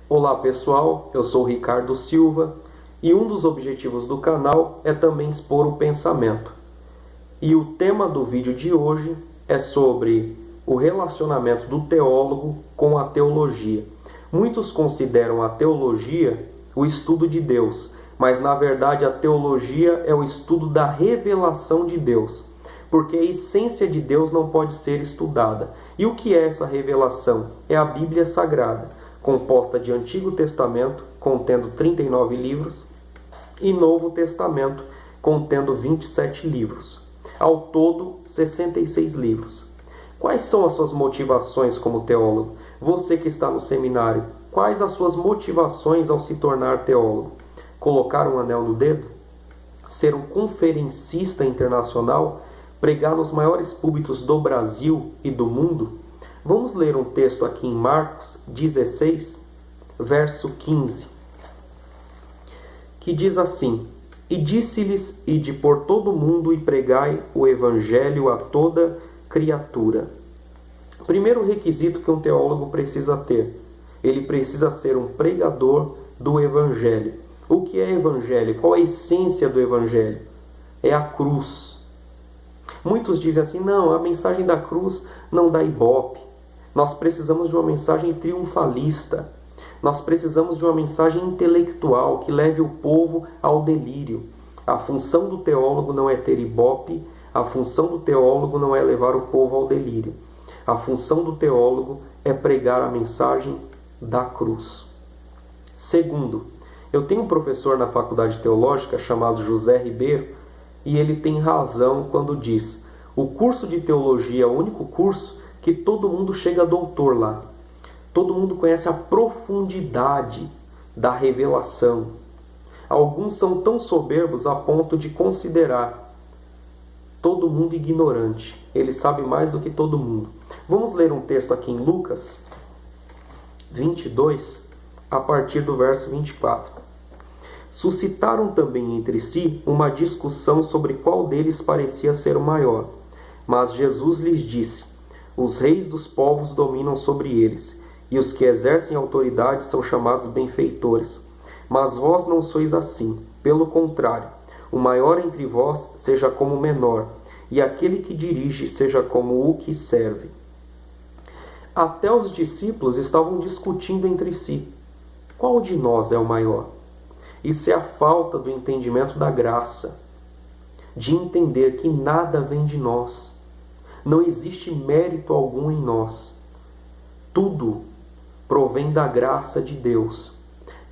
Olá pessoal, eu sou o Ricardo Silva e um dos objetivos do canal é também expor o pensamento. E o tema do vídeo de hoje é sobre o relacionamento do teólogo com a teologia. Muitos consideram a teologia o estudo de Deus, mas na verdade a teologia é o estudo da revelação de Deus, porque a essência de Deus não pode ser estudada. E o que é essa revelação? É a Bíblia Sagrada, composta de Antigo Testamento, contendo 39 livros, e Novo Testamento, contendo 27 livros. Ao todo, 66 livros. Quais são as suas motivações como teólogo? Você que está no seminário, quais as suas motivações ao se tornar teólogo? Colocar um anel no dedo? Ser um conferencista internacional? Pregar nos maiores púlpitos do Brasil e do mundo? Vamos ler um texto aqui em Marcos 16, verso 15, que diz assim: E disse-lhes, ide por todo o mundo e pregai o evangelho a toda criatura. Primeiro requisito que um teólogo precisa ter: ele precisa ser um pregador do evangelho. O que é evangelho? Qual a essência do evangelho? É a cruz. Muitos dizem assim: não, a mensagem da cruz não dá ibope. Nós precisamos de uma mensagem triunfalista. Nós precisamos de uma mensagem intelectual que leve o povo ao delírio. A função do teólogo não é ter ibope, a função do teólogo não é levar o povo ao delírio. A função do teólogo é pregar a mensagem da cruz. Segundo, eu tenho um professor na faculdade teológica chamado José Ribeiro, e ele tem razão quando diz: o curso de teologia é o único curso que todo mundo chega a doutor lá. Todo mundo conhece a profundidade da revelação. Alguns são tão soberbos a ponto de considerar todo mundo ignorante. Ele sabe mais do que todo mundo. Vamos ler um texto aqui em Lucas 22, a partir do verso 24. Suscitaram também entre si uma discussão sobre qual deles parecia ser o maior. Mas Jesus lhes disse: os reis dos povos dominam sobre eles, e os que exercem autoridade são chamados benfeitores. Mas vós não sois assim. Pelo contrário, o maior entre vós seja como o menor, e aquele que dirige seja como o que serve. Até os discípulos estavam discutindo entre si: qual de nós é o maior? Isso é a falta do entendimento da graça, de entender que nada vem de nós. Não existe mérito algum em nós. Tudo provém da graça de Deus.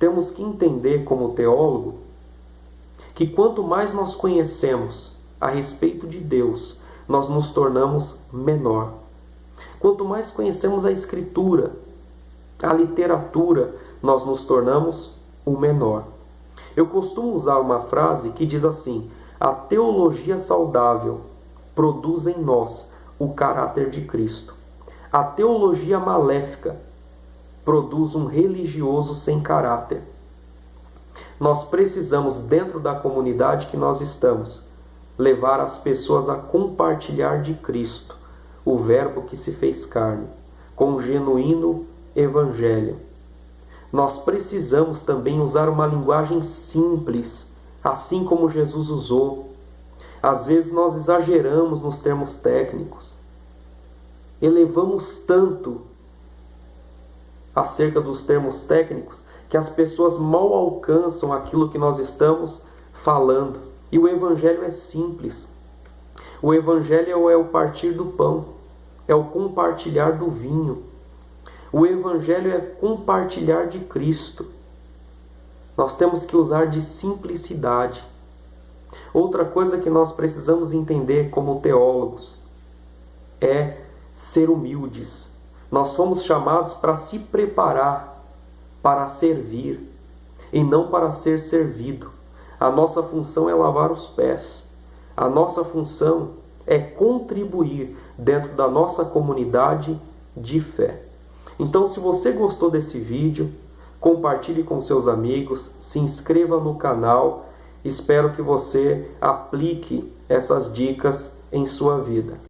Temos que entender, como teólogo, que quanto mais nós conhecemos a respeito de Deus, nós nos tornamos menor. Quanto mais conhecemos a Escritura, a literatura, nós nos tornamos o menor. Eu costumo usar uma frase que diz assim: a teologia saudável produz em nós o caráter de Cristo. A teologia maléfica produz um religioso sem caráter. Nós precisamos, dentro da comunidade que nós estamos, levar as pessoas a compartilhar de Cristo, o Verbo que se fez carne, com um genuíno evangelho. Nós precisamos também usar uma linguagem simples, assim como Jesus usou. Às vezes nós exageramos nos termos técnicos. Elevamos tanto acerca dos termos técnicos que as pessoas mal alcançam aquilo que nós estamos falando. E o Evangelho é simples. O Evangelho é o partir do pão, é o compartilhar do vinho. O Evangelho é compartilhar de Cristo. Nós temos que usar de simplicidade. Outra coisa que nós precisamos entender como teólogos é ser humildes. Nós fomos chamados para se preparar para servir e não para ser servido. A nossa função é lavar os pés. A nossa função é contribuir dentro da nossa comunidade de fé. Então, se você gostou desse vídeo, compartilhe com seus amigos, se inscreva no canal. Espero que você aplique essas dicas em sua vida.